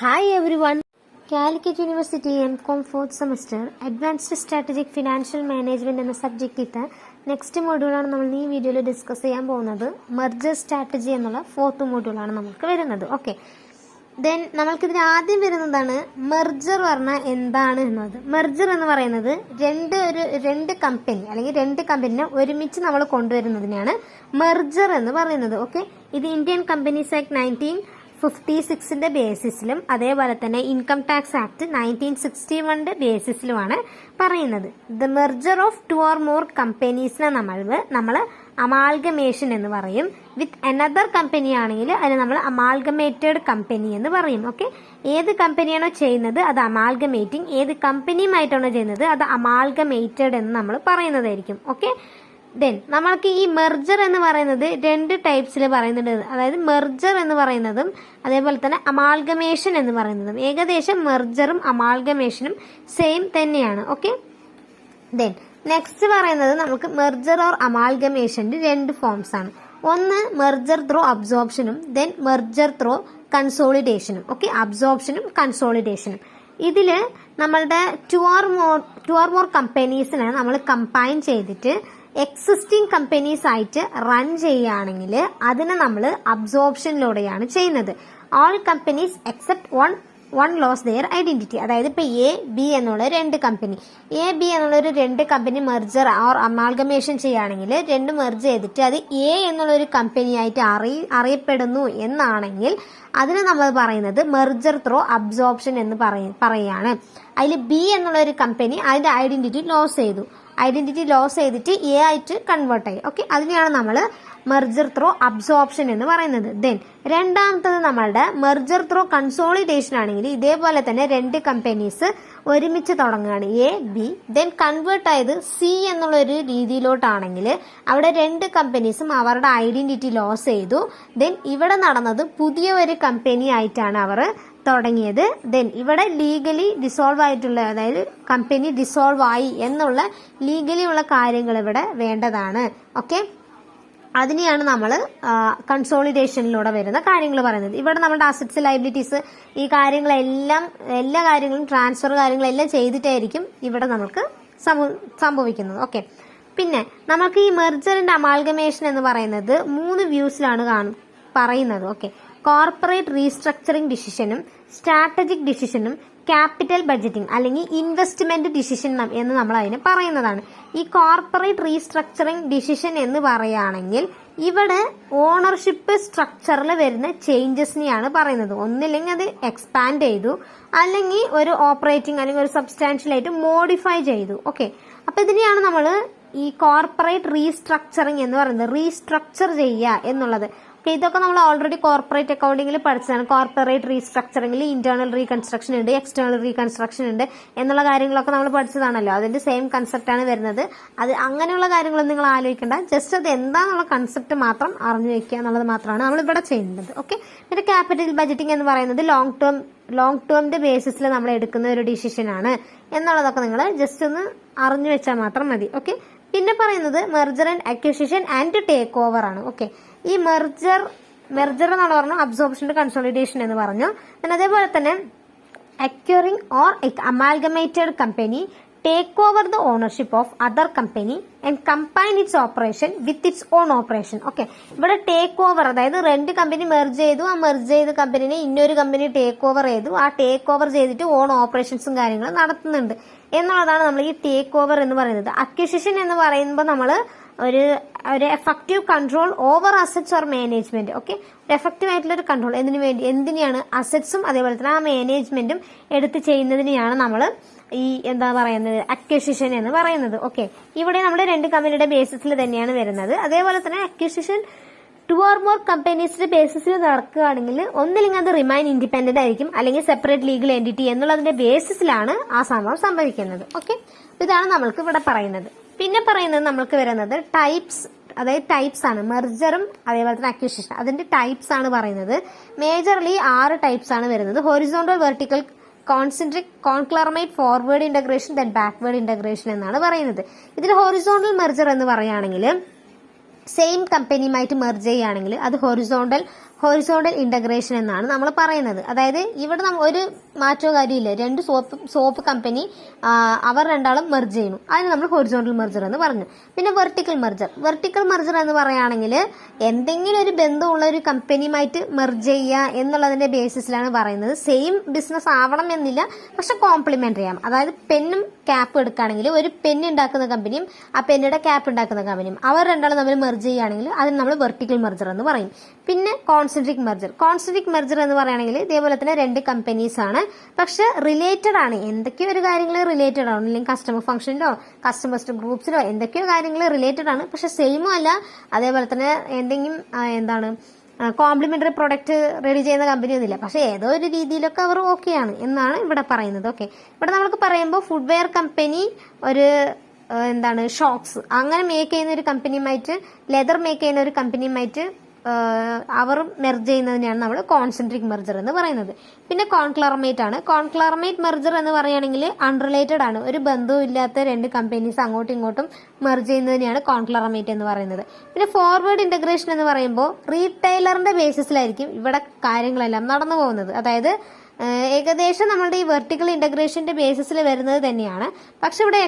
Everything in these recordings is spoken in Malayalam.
Hi everyone. Calicut University M.Com 4th semester Advanced Strategic Financial Management എന്ന സബ്ജക്റ്റിത്തെ നെക്സ്റ്റ് മോഡ്യൂളാണ് നമ്മൾ ഈ വീഡിയോയിൽ ഡിസ്കസ് ചെയ്യാൻ പോകുന്നത്. മെർജർ സ്ട്രാറ്റജി എന്നുള്ള 4th മോഡ്യൂളാണ് നമുക്ക് വരുന്നത്. ഓക്കെ, ദെൻ നമ്മൾക്കിതിന് ആദ്യം വരുന്നതാണ് മെർജർ പറഞ്ഞാൽ എന്താണ് എന്നത്. മെർജർ എന്ന് പറയുന്നത് രണ്ട് കമ്പനി അല്ലെങ്കിൽ രണ്ട് കമ്പനിനെ ഒരുമിച്ച് നമ്മൾ കൊണ്ടുവരുന്നതിനാണ് മെർജർ എന്ന് പറയുന്നത്. ഓക്കെ, ഇത് ഇന്ത്യൻ കമ്പനീസ് ആക്ട് 1956 ബേസിസിലും അതേപോലെ തന്നെ ഇൻകം ടാക്സ് ആക്ട് 1961 ബേസിസിലുമാണ് പറയുന്നത്. The merger of 2 or more കമ്പനീസിനെ നമ്മൾ അമാൽഗമേഷൻ എന്ന് പറയും. വിത്ത് അനദർ കമ്പനി ആണെങ്കിൽ അതിന് നമ്മൾ അമാൽഗമേറ്റഡ് കമ്പനി എന്ന് പറയും. ഓക്കെ, ഏത് കമ്പനിയാണോ ചെയ്യുന്നത് അത് അമാൽഗമേറ്റിംഗ്, ഏത് കമ്പനിയുമായിട്ടാണോ ചെയ്യുന്നത് അത് അമാൽഗമേറ്റഡ് എന്ന് നമ്മൾ പറയുന്നതായിരിക്കും. ഓക്കെ, ദെൻ നമ്മൾക്ക് ഈ മെർജർ എന്ന് പറയുന്നത് രണ്ട് ടൈപ്സിൽ പറയുന്നുണ്ട്. അതായത് മെർജർ എന്ന് പറയുന്നതും അതേപോലെ തന്നെ അമാൽഗമേഷൻ എന്ന് പറയുന്നതും ഏകദേശം മെർജറും അമാൽഗമേഷനും സെയിം തന്നെയാണ്. ഓക്കെ, ദെൻ നെക്സ്റ്റ് പറയുന്നത് നമുക്ക് മെർജർ ഓർ അമാൽഗമേഷന്റെ രണ്ട് ഫോംസ് ആണ്. ഒന്ന് മെർജർ ത്രൂ അബ്സോർപ്ഷനും ദെൻ മെർജർ ത്രൂ കൺസോളിഡേഷനും. ഓക്കെ, അബ്സോർപ്ഷനും കൺസോളിഡേഷനും. ഇതില് നമ്മളുടെ 2 or more കമ്പനീസിനെ നമ്മൾ കമ്പൈൻ ചെയ്തിട്ട് എക്സിസ്റ്റിംഗ് കമ്പനീസ് ആയിട്ട് റൺ ചെയ്യുകയാണെങ്കിൽ അതിനെ നമ്മൾ അബ്സോർപ്ഷനിലൂടെയാണ് ചെയ്യുന്നത്. All companies except one loss there identity. അതായത് ഇപ്പൊ A-B എന്നുള്ള രണ്ട് കമ്പനി, A-B എന്നുള്ള ഒരു രണ്ട് കമ്പനി മെർജർ ഓർ അമാൽഗമേഷൻ ചെയ്യുകയാണെങ്കിൽ രണ്ട് മെർജ് ചെയ്തിട്ട് അത് A എന്നുള്ള ഒരു കമ്പനി ആയിട്ട് അറിയപ്പെടുന്നു എന്നാണെങ്കിൽ അതിന് നമ്മൾ പറയുന്നത് മെർജർ ത്രൂ അബ്സോർപ്ഷൻ എന്ന് പറയാണ്. അതിൽ B എന്നുള്ള ഒരു കമ്പനി അതിന്റെ ഐഡന്റിറ്റി ലോസ് ചെയ്തിട്ട് A ആയിട്ട് കൺവേർട്ട് ആയി. ഓക്കെ, അതിനെയാണ് നമ്മൾ മെർജർ ത്രൂ അബ്സോർപ്ഷൻ എന്ന് പറയുന്നത്. ദെൻ രണ്ടാമത്തത് നമ്മളുടെ മെർജർ ത്രൂ കൺസോളിഡേഷൻ ആണെങ്കിൽ ഇതേപോലെ തന്നെ രണ്ട് കമ്പനീസ് ഒരുമിച്ച് തുടങ്ങുകയാണ് A-B, ദെൻ കൺവേർട്ട് ആയത് C എന്നുള്ള ഒരു രീതിയിലോട്ടാണെങ്കിൽ അവിടെ രണ്ട് കമ്പനീസും അവരുടെ ഐഡന്റിറ്റി ലോസ് ചെയ്തു. ദെൻ ഇവിടെ നടന്നത് പുതിയ ഒരു കമ്പനി ആയിട്ടാണ് അവർ തുടങ്ങിയത്. ദെൻ ഇവിടെ ലീഗലി ഡിസോൾവ് ആയിട്ടുള്ള, അതായത് കമ്പനി ഡിസോൾവ് ആയി എന്നുള്ള ലീഗലി ഉള്ള കാര്യങ്ങൾ ഇവിടെ വേണ്ടതാണ്. ഓക്കെ, അതിനെയാണ് നമ്മൾ കൺസോളിഡേഷനിലൂടെ വരുന്ന കാര്യങ്ങൾ പറയുന്നത്. ഇവിടെ നമ്മുടെ അസറ്റ്സ്, ലയബിലിറ്റീസ്, ഈ എല്ലാ കാര്യങ്ങളും ട്രാൻസ്ഫർ കാര്യങ്ങളെല്ലാം ചെയ്തിട്ടായിരിക്കും ഇവിടെ നമുക്ക് സംഭവിക്കുന്നത്. ഓക്കെ, പിന്നെ നമുക്ക് ഈ മെർജറിന്റെ അമാൽഗമേഷൻ എന്ന് പറയുന്നത് 3 വ്യൂസിലാണ് പറയുന്നത്. ഓക്കെ, കോർപ്പറേറ്റ് റീസ്ട്രക്ചറിംഗ് ഡിസിഷനും സ്ട്രാറ്റജിക് ഡിസിഷനും ക്യാപിറ്റൽ ബഡ്ജറ്റിംഗ് അല്ലെങ്കിൽ ഇൻവെസ്റ്റ്മെന്റ് ഡിസിഷൻ എന്ന് നമ്മൾ അതിന് പറയുന്നതാണ്. ഈ കോർപ്പറേറ്റ് റീസ്ട്രക്ചറിംഗ് ഡിസിഷൻ എന്ന് പറയുകയാണെങ്കിൽ ഇവിടെ ഓണർഷിപ്പ് സ്ട്രക്ചറിൽ വരുന്ന ചേഞ്ചസിനെയാണ് പറയുന്നത്. ഒന്നില്ലെങ്കിൽ അത് എക്സ്പാൻഡ് ചെയ്തു, അല്ലെങ്കിൽ ഒരു ഓപ്പറേറ്റിംഗ് അല്ലെങ്കിൽ ഒരു സബ്സ്റ്റാൻഷ്യൽ ആയിട്ട് മോഡിഫൈ ചെയ്തു. ഓക്കെ, അപ്പൊ ഇതിനെയാണ് നമ്മൾ ഈ കോർപ്പറേറ്റ് റീസ്ട്രക്ചറിംഗ് എന്ന് പറയുന്നത്, റീസ്ട്രക്ചർ ചെയ്യുക എന്നുള്ളത്. ഇതൊക്കെ നമ്മൾ ഓൾറെഡി കോർപ്പറേറ്റ് അക്കൗണ്ടിങ്ങിൽ പഠിച്ചതാണ്. കോർപ്പറേറ്റ് റീസ്ട്രക്ചറിംഗിൽ ഇന്റേണൽ റീകൺസ്ട്രക്ഷൻ ഉണ്ട്, എക്സ്റ്റേണൽ റീകൺസ്ട്രക്ഷൻ ഉണ്ട് എന്നുള്ള കാര്യങ്ങളൊക്കെ നമ്മൾ പഠിച്ചതാണല്ലോ. അതിന്റെ സെയിം കൺസെപ്റ്റ് ആണ് വരുന്നത്. അത് അങ്ങനെയുള്ള കാര്യങ്ങളൊന്നും നിങ്ങൾ ആലോചിക്കേണ്ട, ജസ്റ്റ് അത് എന്താണെന്നുള്ള കൺസെപ്റ്റ് മാത്രം അറിഞ്ഞു വെക്കുക എന്നുള്ളത് മാത്രമാണ് നമ്മൾ ഇവിടെ ചെയ്യുന്നത്. ഓക്കെ, പിന്നെ ക്യാപിറ്റൽ ബഡ്ജറ്റിംഗ് എന്ന് പറയുന്നത് ലോങ് ടേമിന്റെ ബേസിസിൽ നമ്മൾ എടുക്കുന്ന ഒരു ഡിസിഷൻ ആണ് എന്നുള്ളതൊക്കെ നിങ്ങൾ ജസ്റ്റ് ഒന്ന് അറിഞ്ഞു വെച്ചാൽ മാത്രം മതി. ഓക്കെ, പിന്നെ പറയുന്നത് merger and acquisition and take over ആണ്. ഓക്കെ, ഈ മെർജർ എന്നാണ് പറഞ്ഞു, അബ്സോർപ്ഷൻ കൺസോളിഡേഷൻ എന്ന് പറഞ്ഞു. അതേപോലെ തന്നെ acquiring or amalgamated company take over the ownership of other company and combine it's operation with its on operation. Okay, ഇവിടെ ടേക്ക് ഓവർ, അതായത് രണ്ട് കമ്പനി മെർജ് ചെയ്തു, ആ മെർജ് ചെയ്ത കമ്പനിനെ ഇന്നൊരു കമ്പനി ടേക്ക് ഓവർ ചെയ്തു, ആ ടേക്ക് ഓവർ ചെയ്തിട്ട് ഓൺ ഓപ്പറേഷൻസും കാര്യങ്ങളും നടത്തുന്നുണ്ട് എന്നുള്ളതാണ് നമ്മൾ ഈ ടേക്ക് ഓവർ എന്ന് പറയുന്നത്. അക്വിസിഷൻ എന്ന് പറയുമ്പോൾ നമ്മൾ ഒരു effective control over assets or management. Okay, ഒരു എഫക്റ്റീവ് ആയിട്ടുള്ള ഒരു കൺട്രോൾ എന്തിനാണ് അസറ്റ്സും അതേപോലെ തന്നെ ആ മാനേജ്മെന്റും എടുത്ത് ചെയ്യുന്നതിനെയാണ് നമ്മൾ ഈ എന്താ പറയുന്നത് അക്വിസിഷൻ എന്ന് പറയുന്നത്. ഓക്കെ, ഇവിടെ നമ്മൾ രണ്ട് കമ്പനിയുടെ ബേസിസിൽ തന്നെയാണ് വരുന്നത്. അതേപോലെ തന്നെ അക്വിസിഷൻ 2 or more കമ്പനീസിന്റെ ബേസിസിൽ നടക്കുകയാണെങ്കിൽ ഒന്നില്ലെങ്കിൽ അത് റിമൈൻ ഇൻഡിപെൻഡന്റ് ആയിരിക്കും, അല്ലെങ്കിൽ സെപ്പറേറ്റ് ലീഗൽ എൻറ്റിറ്റി എന്നുള്ളതിന്റെ ബേസിസിലാണ് ആ സംഭവം സംഭവിക്കുന്നത്. ഓക്കെ, ഇതാണ് നമ്മൾക്ക് ഇവിടെ പറയുന്നത്. പിന്നെ പറയുന്നത് നമ്മൾക്ക് വരുന്നത് ടൈപ്സ് ആണ്. മെർജറും അതേപോലെ തന്നെ അക്വിസിഷൻ, അതിന്റെ ടൈപ്സ് ആണ് പറയുന്നത്. മേജർലി 6 ടൈപ്സ് ആണ് വരുന്നത്. Horizontal, vertical, concentric, conglomerate, forward integration, then backward integration എന്നാണ് പറയുന്നത്. ഇതിൽ ഹൊറിസോണ്ടൽ മെർജർ എന്ന് പറയുകയാണെങ്കിൽ സെയിം കമ്പനിയുമായിട്ട് മെർജ് ചെയ്യുകയാണെങ്കിൽ അത് ഹൊറിസോണ്ടൽ ഹൊറിസോണ്ടൽ ഇന്റഗ്രേഷൻ എന്നാണ് നമ്മൾ പറയുന്നത്. അതായത് ഇവിടെ ഒരു മാറ്റോ കാര്യമില്ല, രണ്ട് സോപ്പ് കമ്പനി അവർ രണ്ടാളും മെർജ് ചെയ്യുന്നു, അതിന് നമ്മൾ ഹൊറിസോണ്ടൽ മെർജർ എന്ന് പറഞ്ഞു. പിന്നെ വെർട്ടിക്കൽ മെർജർ എന്ന് പറയുകയാണെങ്കിൽ എന്തെങ്കിലും ഒരു ബന്ധമുള്ള ഒരു കമ്പനിയുമായിട്ട് മെർജ് ചെയ്യുക എന്നുള്ളതിന്റെ ബേസിസിലാണ് പറയുന്നത്. സെയിം ബിസിനസ് ആവണം എന്നില്ല, പക്ഷെ കോംപ്ലിമെന്ററി ആവും. അതായത് പെന്നും ക്യാപ്പ് എടുക്കുകയാണെങ്കിൽ ഒരു പെന്ന് ഉണ്ടാക്കുന്ന കമ്പനിയും ആ പെന്നിയുടെ ക്യാപ്പ് ഉണ്ടാക്കുന്ന കമ്പനിയും അവർ രണ്ടാളും തമ്മിൽ മെർജ് ചെയ്യുകയാണെങ്കിൽ അതിന് നമ്മൾ വെർട്ടിക്കൽ മെർജർ എന്ന് പറയും. പിന്നെ കോൺസെൻട്രിക് മെർജർ എന്ന് പറയുകയാണെങ്കിൽ ഇതേപോലെ തന്നെ രണ്ട് കമ്പനീസ് ആണ്, പക്ഷെ റിലേറ്റഡ് ആണ്. എന്തൊക്കെയോ ഒരു കാര്യങ്ങൾ റിലേറ്റഡ് ആണ്, അല്ലെങ്കിൽ കസ്റ്റമർ ഫംഗ്ഷനിലോ കസ്റ്റമേഴ്സ് ഗ്രൂപ്പ്സിലോ എന്തൊക്കെയോ കാര്യങ്ങൾ റിലേറ്റഡ് ആണ്, പക്ഷെ സെയിമും അല്ല. അതേപോലെ തന്നെ എന്തെങ്കിലും കോംപ്ലിമെന്ററി പ്രൊഡക്റ്റ് റെഡി ചെയ്യുന്ന കമ്പനി ഒന്നുമില്ല, പക്ഷെ ഏതോ ഒരു രീതിയിലൊക്കെ അവർ ഓക്കെയാണ് എന്നാണ് ഇവിടെ പറയുന്നത്. ഓക്കെ, ഇവിടെ നമുക്ക് പറയുമ്പോൾ ഫുഡ്വെയർ കമ്പനി ഒരു ഷോക്സ് അങ്ങനെ മേക്ക് ചെയ്യുന്ന ഒരു കമ്പനിയുമായിട്ട്, ലെതർ മേക്ക് ചെയ്യുന്ന ഒരു കമ്പനിയുമായിട്ട് അവർ മെർജ് ചെയ്യുന്നതിനെയാണ് നമ്മൾ കോൺസെൻട്രിക് മെർജർ എന്ന് പറയുന്നത്. പിന്നെ കോൺക്ലറമേറ്റ് മെർജർ എന്ന് പറയുകയാണെങ്കിൽ അൺറിലേറ്റഡ് ആണ്, ഒരു ബന്ധവും ഇല്ലാത്ത രണ്ട് കമ്പനീസ് അങ്ങോട്ടും ഇങ്ങോട്ടും മെർജ് ചെയ്യുന്നതിനെയാണ് കോൺക്ലറമേറ്റ് എന്ന് പറയുന്നത്. പിന്നെ ഫോർവേഡ് ഇന്റഗ്രേഷൻ എന്ന് പറയുമ്പോൾ റീറ്റെയിലറിന്റെ ബേസിസിലായിരിക്കും ഇവിടെ കാര്യങ്ങളെല്ലാം നടന്നു പോകുന്നത്. അതായത് ഏകദേശം നമ്മളുടെ ഈ വെർട്ടിക്കൽ ഇന്റഗ്രേഷന്റെ ബേസിസിൽ വരുന്നത് തന്നെയാണ്, പക്ഷെ ഇവിടെ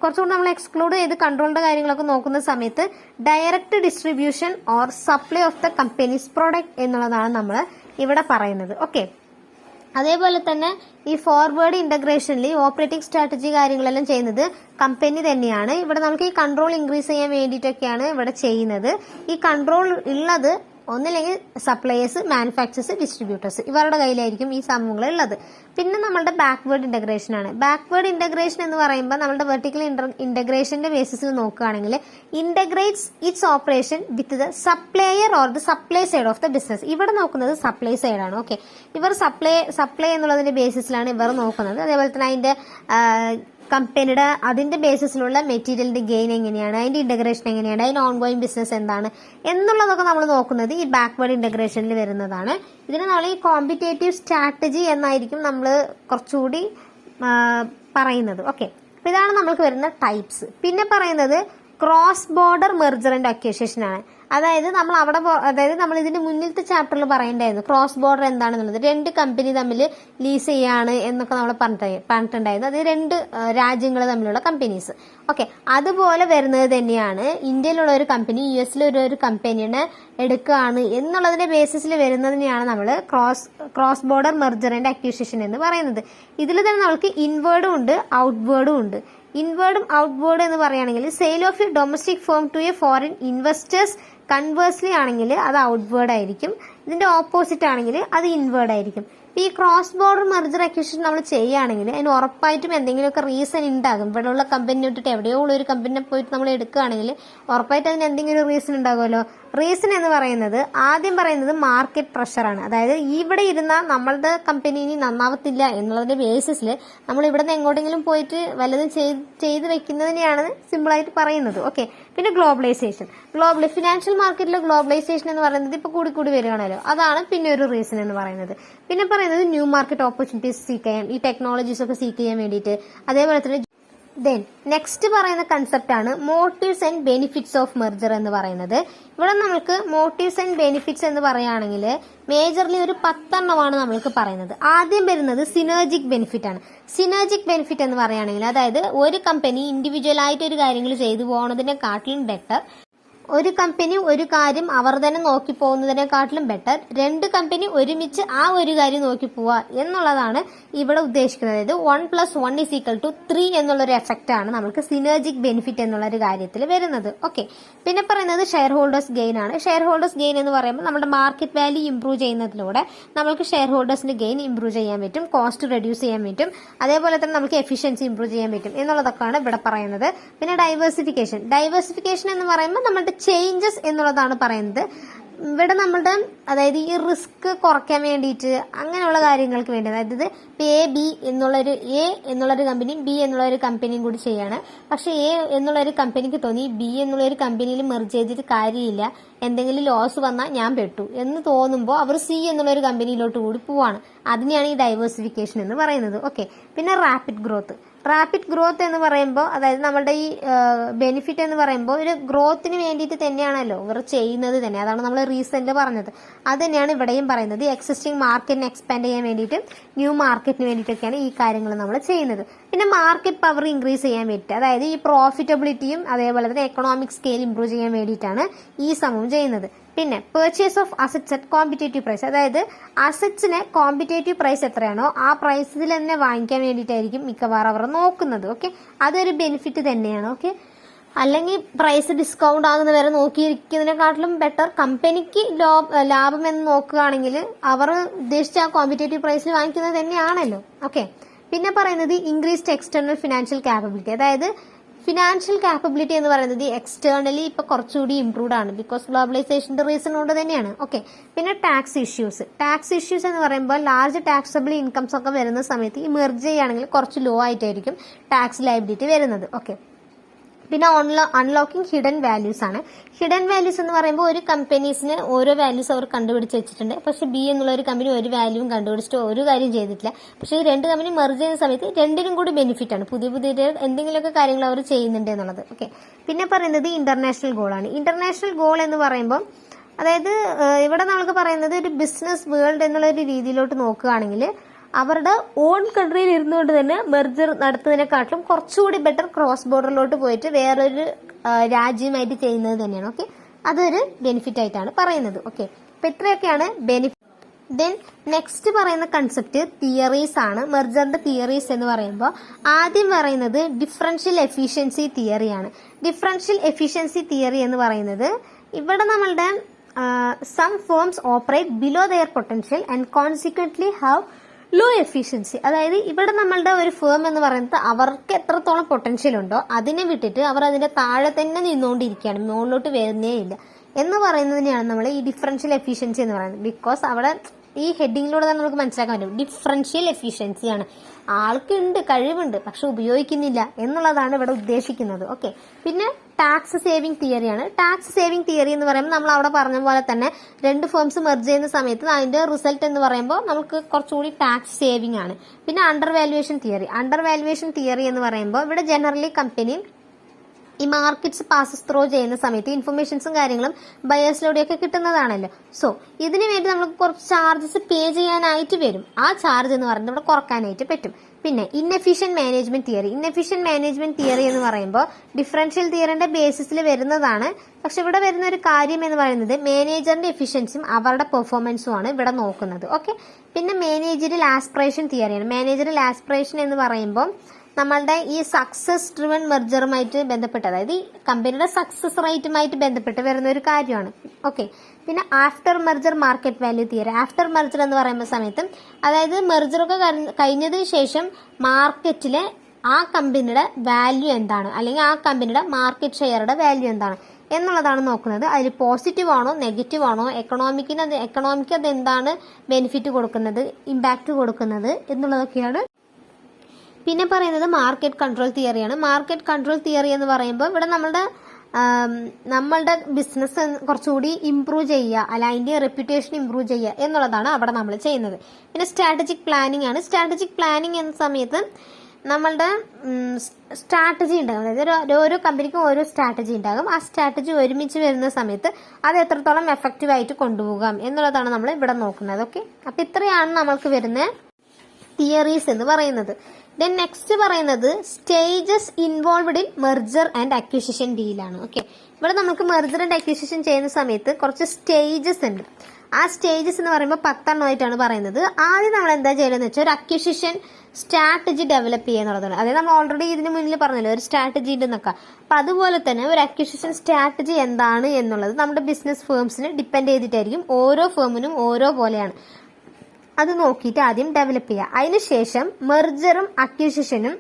കുറച്ചുകൂടി നമ്മൾ എക്സ്ക്ലൂഡ് ചെയ്ത് കൺട്രോളിന്റെ കാര്യങ്ങളൊക്കെ നോക്കുന്ന സമയത്ത് direct distribution or supply of the companies product എന്നുള്ളതാണ് നമ്മൾ ഇവിടെ പറയുന്നത്. ഓക്കെ, അതേപോലെ തന്നെ ഈ ഫോർവേഡ് ഇന്റഗ്രേഷനിൽ ഓപ്പറേറ്റിംഗ് സ്ട്രാറ്റജി കാര്യങ്ങളെല്ലാം ചെയ്യുന്നത് കമ്പനി തന്നെയാണ്. ഇവിടെ നമുക്ക് ഈ കൺട്രോൾ ഇൻക്രീസ് ചെയ്യാൻ വേണ്ടിയിട്ടൊക്കെയാണ് ഇവിടെ ചെയ്യുന്നത്. ഈ കൺട്രോൾ ഉള്ളത് ഒന്നില്ലെങ്കിൽ സപ്ലയേഴ്സ്, മാനുഫാക്ചേഴ്സ്, ഡിസ്ട്രിബ്യൂട്ടേഴ്സ്, ഇവരുടെ കയ്യിലായിരിക്കും ഈ സംഭവങ്ങൾ ഉള്ളത്. പിന്നെ നമ്മളുടെ ബാക്ക്വേർഡ് ഇന്റഗ്രേഷൻ ആണ്. ബാക്ക്വേർഡ് ഇന്റഗ്രേഷൻ എന്ന് പറയുമ്പോൾ നമ്മളുടെ വെർട്ടിക്കൽ ഇന്റഗ്രേഷന്റെ ബേസിസിൽ നോക്കുകയാണെങ്കിൽ integrates it's operation with the supplier or the supply side of the business. ഇവിടെ നോക്കുന്നത് സപ്ലൈ സൈഡ് ആണ്. ഓക്കെ, ഇവർ സപ്ലൈ എന്നുള്ളതിന്റെ ബേസിസിലാണ് ഇവർ നോക്കുന്നത്. അതേപോലെ തന്നെ അതിന്റെ കമ്പനിയുടെ അതിന്റെ ബേസിസിലുള്ള മെറ്റീരിയലിന്റെ ഗെയിൻ എങ്ങനെയാണ്, അതിന്റെ ഇന്റഗ്രേഷൻ എങ്ങനെയാണ്, അതിന്റെ ഓൺഗോയിങ് ബിസിനസ് എന്താണ് എന്നുള്ളതൊക്കെ നമ്മൾ നോക്കുന്നത് ഈ ബാക്ക്വേർഡ് ഇന്റഗ്രേഷനിൽ വരുന്നതാണ്. ഇതിന് നമ്മൾ ഈ കോമ്പറ്റേറ്റീവ് സ്ട്രാറ്റജി എന്നായിരിക്കും നമ്മൾ കുറച്ചുകൂടി പറയുന്നത്. ഓക്കെ, അപ്പൊ ഇതാണ് നമ്മൾക്ക് വരുന്ന ടൈപ്സ്. പിന്നെ പറയുന്നത് cross border merger and acquisition ആണ്. അതായത് നമ്മൾ ഇതിന്റെ മുന്നിലത്തെ ചാപ്റ്ററിൽ പറയണ്ടായിരുന്നു ക്രോസ് ബോർഡർ എന്താണെന്നുള്ളത്. രണ്ട് കമ്പനി തമ്മിൽ ലീസ് ചെയ്യാണ് എന്നൊക്കെ നമ്മൾ പറഞ്ഞിട്ടുണ്ടായിരുന്നു. അത് രണ്ട് രാജ്യങ്ങൾ തമ്മിലുള്ള കമ്പനീസ്. ഓക്കെ, അതുപോലെ വരുന്നത് തന്നെയാണ് ഇന്ത്യയിലുള്ള ഒരു കമ്പനി US ഒരു കമ്പനിനെ എടുക്കുകയാണ് എന്നുള്ളതിന്റെ ബേസിസിൽ വരുന്നതിനെയാണ് നമ്മൾ cross border merger and acquisition എന്ന് പറയുന്നത്. ഇതിൽ തന്നെ നമുക്ക് ഇൻവേർഡും ഉണ്ട് ഔട്ട്വേർഡും ഉണ്ട്. ഇൻവേർഡും ഔട്ട്വേർഡ് എന്ന് പറയുകയാണെങ്കിൽ sale of a domestic firm to a foreign investors conversely ആണെങ്കിൽ അത് ഔട്ട്വേർഡ് ആയിരിക്കും, ഇതിന്റെ ഓപ്പോസിറ്റ് ആണെങ്കിൽ അത് ഇൻവേർഡ് ആയിരിക്കും. ഈ ക്രോസ് ബോർഡർ മെർജർ അക്വിസിഷൻ നമ്മൾ ചെയ്യുകയാണെങ്കിൽ അതിന് ഉറപ്പായിട്ടും എന്തെങ്കിലുമൊക്കെ റീസൺ ഉണ്ടാകും. ഇവിടെ ഉള്ള കമ്പനി വിട്ടിട്ട് എവിടെയോ ഉള്ള ഒരു കമ്പനിനെ പോയിട്ട് നമ്മൾ എടുക്കുകയാണെങ്കിൽ ഉറപ്പായിട്ട് അതിന് എന്തെങ്കിലും ഒരു റീസൺ ഉണ്ടാകുമല്ലോ. റീസൺ എന്ന് പറയുന്നത് ആദ്യം പറയുന്നത് മാർക്കറ്റ് പ്രഷറാണ്. അതായത് ഇവിടെ ഇരുന്ന നമ്മളുടെ കമ്പനി ഇനി നന്നാവത്തില്ല എന്നുള്ളതിന്റെ ബേസിസിൽ നമ്മൾ ഇവിടെ നിന്ന് എങ്ങോട്ടെങ്കിലും പോയിട്ട് വല്ലതും ചെയ്ത് വെക്കുന്നതിനെയാണ് സിമ്പിളായിട്ട് പറയുന്നത്. ഓക്കെ, പിന്നെ ഫിനാൻഷ്യൽ മാർക്കറ്റിലെ ഗ്ലോബലൈസേഷൻ എന്ന് പറയുന്നത് ഇപ്പൊ കൂടി വരികയാണല്ലോ, അതാണ് പിന്നെ ഒരു റീസൺ എന്ന് പറയുന്നത്. പിന്നെ പറയുന്നത് ന്യൂ മാർക്കറ്റ് ഓപ്പർച്യൂണിറ്റീസ് സീക്ക് ചെയ്യാൻ, ഈ ടെക്നോളജീസ് ഒക്കെ സീക്ക് ചെയ്യാൻ വേണ്ടിയിട്ട്. അതേപോലെ തന്നെ നെക്സ്റ്റ് പറയുന്ന കൺസെപ്റ്റ് ആണ് motifs and benefits of merger എന്ന് പറയുന്നത്. ഇവിടെ നമുക്ക് മോട്ടീവ്സ് ആൻഡ് ബെനിഫിറ്റ്സ് എന്ന് പറയുകയാണെങ്കിൽ മേജർലി ഒരു 10 എണ്ണമാണ് നമ്മൾക്ക് പറയുന്നത്. ആദ്യം വരുന്നത് സിനർജിക് ബെനിഫിറ്റ് ആണ്. സിനർജിക് ബെനിഫിറ്റ് എന്ന് പറയുകയാണെങ്കിൽ അതായത് ഒരു കമ്പനി ഇൻഡിവിജ്വൽ ആയിട്ട് ഒരു കാര്യങ്ങൾ ചെയ്തു പോകുന്നതിനെക്കാട്ടിലും ബെറ്റർ, ഒരു കമ്പനി ഒരു കാര്യം അവർ തന്നെ നോക്കി പോകുന്നതിനെക്കാട്ടിലും ബെറ്റർ രണ്ട് കമ്പനി ഒരുമിച്ച് ആ ഒരു കാര്യം നോക്കി പോവുക എന്നുള്ളതാണ് ഇവിടെ ഉദ്ദേശിക്കുന്നത്. അതായത് 1+1 = 3 എന്നുള്ളൊരു എഫക്റ്റ് ആണ് നമുക്ക് സിനർജിക് ബെനിഫിറ്റ് എന്നുള്ള ഒരു കാര്യത്തിൽ വരുന്നത്. ഓക്കെ, പിന്നെ പറയുന്നത് ഷെയർ ഹോൾഡേഴ്സ് ഗെയിൻ ആണ്. ഷെയർ ഹോൾഡേഴ്സ് ഗെയിൻ എന്ന് പറയുമ്പോൾ നമ്മുടെ മാർക്കറ്റ് വാല്യൂ ഇംപ്രൂവ് ചെയ്യുന്നതിലൂടെ നമുക്ക് ഷെയർ ഹോൾഡേഴ്സിന്റെ ഗെയിൻ ഇംപ്രൂവ് ചെയ്യാൻ പറ്റും, കോസ്റ്റ് റെഡ്യൂസ് ചെയ്യാൻ പറ്റും, അതേപോലെ തന്നെ നമുക്ക് എഫിഷ്യൻസി ഇംപ്രൂവ് ചെയ്യാൻ പറ്റും എന്നുള്ളതൊക്കെയാണ് ഇവിടെ പറയുന്നത്. പിന്നെ ഡൈവേഴ്സിഫിക്കേഷൻ എന്ന് പറയുമ്പോൾ നമ്മുടെ ചേഞ്ചസ് എന്നുള്ളതാണ് പറയുന്നത്. ഇവിടെ നമ്മളുടെ അതായത് ഈ റിസ്ക് കുറയ്ക്കാൻ വേണ്ടിയിട്ട് അങ്ങനെയുള്ള കാര്യങ്ങൾക്ക് വേണ്ടി, അതായത് എ എന്നുള്ളൊരു കമ്പനിയും ബി എന്നുള്ളൊരു കമ്പനിയും കൂടി ചെയ്യാണ്. പക്ഷെ എ എന്നുള്ളൊരു കമ്പനിക്ക് തോന്നി ബി എന്നുള്ളൊരു കമ്പനിയിൽ മെർജ് ചെയ്തിട്ട് കാര്യമില്ല, എന്തെങ്കിലും ലോസ് വന്നാൽ ഞാൻ പെട്ടു എന്ന് തോന്നുമ്പോൾ അവർ സി എന്നുള്ള ഒരു കമ്പനിയിലോട്ട് കൂടി പോവാണ്. അതിനെയാണ് ഈ ഡൈവേഴ്സിഫിക്കേഷൻ എന്ന് പറയുന്നത്. ഓക്കെ, പിന്നെ റാപ്പിഡ് ഗ്രോത്ത് എന്ന് പറയുമ്പോൾ അതായത് നമ്മുടെ ഈ ബെനിഫിറ്റ് എന്ന് പറയുമ്പോൾ ഒരു ഗ്രോത്തിന് വേണ്ടിയിട്ട് തന്നെയാണല്ലോ ഇവർ ചെയ്യുന്നത് തന്നെ. അതാണ് നമ്മൾ റീസെന്റ് പറഞ്ഞത്. അത് തന്നെയാണ് ഇവിടെയും പറയുന്നത്. എക്സിസ്റ്റിംഗ് മാർക്കറ്റിനെ എക്സ്പാൻഡ് ചെയ്യാൻ വേണ്ടിയിട്ട് ന്യൂ മാർക്കറ്റിന് വേണ്ടിയിട്ടൊക്കെയാണ് ഈ കാര്യങ്ങൾ നമ്മൾ ചെയ്യുന്നത്. പിന്നെ മാർക്കറ്റ് പവർ ഇൻക്രീസ് ചെയ്യാൻ വേണ്ടിയിട്ട്, അതായത് ഈ പ്രോഫിറ്റബിലിറ്റിയും അതേപോലെ തന്നെ എക്കണോമിക് സ്കെയിൽ ഇംപ്രൂവ് ചെയ്യാൻ വേണ്ടിയിട്ടാണ് ഈ സംഭവം ചെയ്യുന്നത്. പിന്നെ purchase of assets at competitive price, അതായത് അസറ്റ്സിന് കോമ്പറ്റേറ്റീവ് പ്രൈസ് എത്രയാണോ ആ പ്രൈസിൽ തന്നെ വാങ്ങിക്കാൻ വേണ്ടിയിട്ടായിരിക്കും മിക്കവാറും അവർ നോക്കുന്നത്. ഓക്കെ, അതൊരു ബെനിഫിറ്റ് തന്നെയാണ്. ഓക്കെ, അല്ലെങ്കിൽ പ്രൈസ് ഡിസ്കൗണ്ട് ആകുന്ന വരെ നോക്കിയിരിക്കുന്നതിനെക്കാട്ടിലും ബെറ്റർ കമ്പനിക്ക് ലാഭം എന്ന് നോക്കുകയാണെങ്കിൽ അവർ ഉദ്ദേശിച്ച ആ കോമ്പറ്റേറ്റീവ് പ്രൈസിൽ വാങ്ങിക്കുന്നത് തന്നെയാണല്ലോ. ഓക്കെ, പിന്നെ പറയുന്നത് ഇൻക്രീസ്ഡ് എക്സ്റ്റേണൽ ഫിനാൻഷ്യൽ കാപ്പബിലിറ്റി, അതായത് ഫിനാൻഷ്യൽ കാപ്പബിലിറ്റി എന്ന് പറയുന്നത് എക്സ്റ്റേണലി ഇപ്പൊ കുറച്ചുകൂടി ഇംപ്രൂവ്ഡ് ആണ്, ബിക്കോസ് ഗ്ലോബലൈസേഷന്റെ റീസൺ കൊണ്ട് തന്നെയാണ്. ഓക്കെ, പിന്നെ ടാക്സ് ഇഷ്യൂസ് എന്ന് പറയുമ്പോൾ ലാർജ് ടാക്സബിൾ ഇൻകംസ് ഒക്കെ വരുന്ന സമയത്ത് ഈ മെർജ് ചെയ്യുകയാണെങ്കിൽ കുറച്ച് ലോ ആയിട്ടായിരിക്കും ടാക്സ് ലയബിലിറ്റി വരുന്നത്. ഓക്കെ, പിന്നെ അൺലോക്കിംഗ് ഹിഡൻ വാല്യൂസ് ആണ്. ഹിഡൻ വാല്യൂസ് എന്ന് പറയുമ്പോൾ ഒരു കമ്പനീസിന് ഓരോ വാല്യൂസ് അവർ കണ്ടുപിടിച്ച് വെച്ചിട്ടുണ്ട്. പക്ഷെ ബി എന്നുള്ള ഒരു കമ്പനി ഒരു വാല്യൂവും കണ്ടുപിടിച്ചിട്ട് ഒരു കാര്യം ചെയ്തിട്ടില്ല. പക്ഷേ ഈ രണ്ട് കമ്പനി മെർജ് ചെയ്യുന്ന സമയത്ത് രണ്ടിനും കൂടി ബെനിഫിറ്റ് ആണ്. പുതിയ എന്തെങ്കിലുമൊക്കെ കാര്യങ്ങൾ അവർ ചെയ്യുന്നുണ്ട് എന്നുള്ളത്. ഓക്കെ, പിന്നെ പറയുന്നത് ഇന്റർനാഷണൽ ഗോളാണ്. ഇന്റർനാഷണൽ ഗോൾ എന്ന് പറയുമ്പോൾ അതായത് ഇവിടെ നമുക്ക് പറയുന്നത് ഒരു ബിസിനസ് വേൾഡ് എന്നുള്ള ഒരു രീതിയിലോട്ട് നോക്കുകയാണെങ്കിൽ അവരുടെ ഓൺ കൺട്രിയിൽ ഇരുന്നുകൊണ്ട് തന്നെ മെർജർ നടത്തുന്നതിനെക്കാട്ടിലും കുറച്ചുകൂടി ബെറ്റർ ക്രോസ് ബോർഡറിലോട്ട് പോയിട്ട് വേറൊരു രാജ്യമായിട്ട് ചെയ്യുന്നത് തന്നെയാണ്. ഓക്കെ, അതൊരു ബെനിഫിറ്റ് ആയിട്ടാണ് പറയുന്നത്. ഓക്കെ, അപ്പൊ ഇത്രയൊക്കെയാണ് ബെനിഫിറ്റ്. ദെൻ നെക്സ്റ്റ് പറയുന്ന കൺസെപ്റ്റ് തിയറീസ് ആണ്. മെർജറിന്റെ തിയറീസ് എന്ന് പറയുമ്പോൾ ആദ്യം പറയുന്നത് ഡിഫറൻഷ്യൽ എഫിഷ്യൻസി തിയറിയാണ്. ഡിഫറൻഷ്യൽ എഫിഷ്യൻസി തിയറി എന്ന് പറയുന്നത് ഇവിടെ നമ്മളുടെ some firms operate below their potential and consequently have low efficiency, അതായത് ഇവിടെ നമ്മളുടെ ഒരു ഫേം എന്ന് പറയുന്നത് അവർക്ക് എത്രത്തോളം പൊട്ടൻഷ്യൽ ഉണ്ടോ അതിനെ വിട്ടിട്ട് അവർ അതിന്റെ താഴെ തന്നെ നിന്നുകൊണ്ടിരിക്കുകയാണ്, മുകളിലോട്ട് വരുന്നേ ഇല്ല എന്ന് പറയുന്നതിനെയാണ് നമ്മൾ ഈ ഡിഫറൻഷ്യൽ എഫിഷ്യൻസി എന്ന് പറയുന്നത്. ബിക്കോസ് അവിടെ ഈ ഹെഡിങ്ങിലൂടെ തന്നെ നമുക്ക് മനസ്സിലാക്കാൻ പറ്റും ഡിഫറൻഷ്യൽ എഫിഷ്യൻസിയാണ്. ആൾക്കുണ്ട്, കഴിവുണ്ട്, പക്ഷെ ഉപയോഗിക്കുന്നില്ല എന്നുള്ളതാണ് ഇവിടെ ഉദ്ദേശിക്കുന്നത്. ഓക്കെ, പിന്നെ ടാക്സ് സേവിംഗ് തിയറിയാണ്. ടാക്സ് സേവിംഗ് തിയറി എന്ന് പറയുമ്പോൾ നമ്മൾ അവിടെ പറഞ്ഞ പോലെ തന്നെ രണ്ട് ഫേംസ് മെർജ് ചെയ്യുന്ന സമയത്ത് അതിന്റെ റിസൾട്ട് എന്ന് പറയുമ്പോൾ നമുക്ക് കുറച്ചുകൂടി ടാക്സ് സേവിംഗ് ആണ്. പിന്നെ അണ്ടർ വാല്യുവേഷൻ തിയറി എന്ന് പറയുമ്പോൾ ഇവിടെ ജനറലി കമ്പനി ഈ മാർക്കറ്റ്സ് പാസസ് ത്രോ ചെയ്യുന്ന സമയത്ത് ഇൻഫർമേഷൻസും കാര്യങ്ങളും ബയേഴ്സിലൂടെയൊക്കെ കിട്ടുന്നതാണല്ലോ. സോ ഇതിനു വേണ്ടി നമുക്ക് കുറച്ച് ചാർജസ് പേ ചെയ്യാനായിട്ട് വരും. ആ ചാർജ് എന്ന് പറയുന്നത് ഇവിടെ കുറക്കാനായിട്ട് പറ്റും. പിന്നെ ഇൻഎഫിഷ്യന്റ് മാനേജ്മെന്റ് തിയറി എന്ന് പറയുമ്പോൾ ഡിഫറൻഷ്യൽ തിയറിന്റെ ബേസിസിൽ വരുന്നതാണ്. പക്ഷെ ഇവിടെ വരുന്ന ഒരു കാര്യം എന്ന് പറയുന്നത് മാനേജറിന്റെ എഫിഷ്യൻസിയും അവരുടെ പെർഫോമൻസും ആണ് ഇവിടെ നോക്കുന്നത്. ഓക്കെ, പിന്നെ മാനേജറിയൽ ആസ്പിറേഷൻ തിയറിയാണ്. മാനേജറിയൽ ആസ്പിറേഷൻ എന്ന് പറയുമ്പോൾ നമ്മളുടെ ഈ സക്സസ് ഡ്രിവൺ മെർജറുമായിട്ട് ബന്ധപ്പെട്ട്, അതായത് ഈ കമ്പനിയുടെ സക്സസ് റേറ്റുമായിട്ട് ബന്ധപ്പെട്ട് വരുന്ന ഒരു കാര്യമാണ്. ഓക്കെ, പിന്നെ after merger market value theory. After merger എന്ന് പറയുന്ന സമയത്ത് അതായത് മെർജറൊക്കെ കഴിഞ്ഞതിന് ശേഷം മാർക്കറ്റിലെ ആ കമ്പനിയുടെ വാല്യൂ എന്താണ്, അല്ലെങ്കിൽ ആ കമ്പനിയുടെ മാർക്കറ്റ് ഷെയറുടെ വാല്യൂ എന്താണ് എന്നുള്ളതാണ് നോക്കുന്നത്. അതിൽ പോസിറ്റീവ് ആണോ നെഗറ്റീവ് ആണോ, എക്കണോമിക്ക് അത് എന്താണ് ബെനിഫിറ്റ് കൊടുക്കുന്നത്, ഇമ്പാക്ട് കൊടുക്കുന്നത് എന്നുള്ളതൊക്കെയാണ്. പിന്നെ പറയുന്നത് മാർക്കറ്റ് കൺട്രോൾ തിയറിയാണ്. മാർക്കറ്റ് കൺട്രോൾ തിയറി എന്ന് പറയുമ്പോൾ ഇവിടെ നമ്മളുടെ ബിസിനസ് കുറച്ചുകൂടി ഇംപ്രൂവ് ചെയ്യുക, അല്ല അതിന്റെ റെപ്യൂട്ടേഷൻ ഇംപ്രൂവ് ചെയ്യുക എന്നുള്ളതാണ് അവിടെ നമ്മൾ ചെയ്യുന്നത്. പിന്നെ സ്ട്രാറ്റജിക് പ്ലാനിംഗ് ആണ്. സ്ട്രാറ്റജിക് പ്ലാനിംഗ് എന്ന സമയത്ത് നമ്മളുടെ സ്ട്രാറ്റജി ഉണ്ടാകും, അതായത് ഓരോ കമ്പനിക്കും ഓരോ സ്ട്രാറ്റജി ഉണ്ടാകും. ആ സ്ട്രാറ്റജി ഒരുമിച്ച് വരുന്ന സമയത്ത് അത് എത്രത്തോളം എഫക്റ്റീവ് ആയിട്ട് കൊണ്ടുപോകാം എന്നുള്ളതാണ് നമ്മൾ ഇവിടെ നോക്കുന്നത്. ഓക്കെ, അപ്പൊ ഇത്രയാണ് നമ്മൾക്ക് വരുന്ന തിയറീസ് എന്ന് പറയുന്നത്. ദെൻ നെക്സ്റ്റ് പറയുന്നത് stages involved in merger and acquisition ഡീലാണ്. ഓക്കെ, ഇവിടെ നമുക്ക് മെർജർ ആൻഡ് അക്വിസിഷൻ ചെയ്യുന്ന സമയത്ത് കുറച്ച് സ്റ്റേജസ് ഉണ്ട്. ആ സ്റ്റേജസ് എന്ന് പറയുമ്പോൾ 10 എണ്ണമായിട്ടാണ് പറയുന്നത്. ആദ്യം നമ്മൾ എന്താ ചെയ്യണമെന്ന് വെച്ചാൽ ഒരു അക്വിസിഷൻ സ്ട്രാറ്റജി ഡെവലപ്പ് ചെയ്യുക എന്നുള്ളതാണ്. അതായത് നമ്മൾ ഓൾറെഡി ഇതിന് മുന്നിൽ പറഞ്ഞല്ലോ ഒരു സ്ട്രാറ്റജി ഉണ്ടെന്നൊക്കെ. അപ്പൊ അതുപോലെ തന്നെ ഒരു അക്വിസിഷൻ സ്ട്രാറ്റജി എന്താണ് എന്നുള്ളത് നമ്മുടെ ബിസിനസ് ഫേംസിന് ഡിപ്പെൻഡ് ചെയ്തിട്ടായിരിക്കും. ഓരോ ഫേമിനും ഓരോ പോലെയാണ്. അത് നോക്കിയിട്ട് ആദ്യം ഡെവലപ്പ് ചെയ്യുക. അതിനുശേഷം മെർജറും അക്വിസിഷനും